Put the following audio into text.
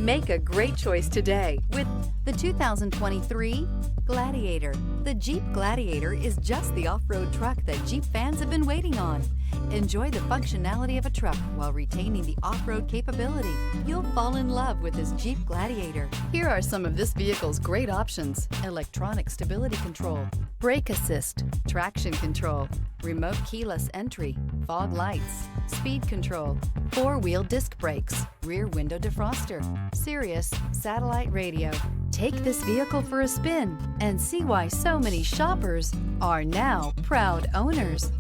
Make a great choice today with the 2023 Gladiator. The Jeep Gladiator is just the off-road truck that Jeep fans have been waiting on. Enjoy the functionality of a truck while retaining the off-road capability. You'll fall in love with this Jeep Gladiator. Here are some of this vehicle's great options: electronic stability control, brake assist, traction control, remote keyless entry, fog lights, speed control, four-wheel disc brakes, rear window defroster, Sirius satellite radio. Take this vehicle for a spin and see why so many shoppers are now proud owners.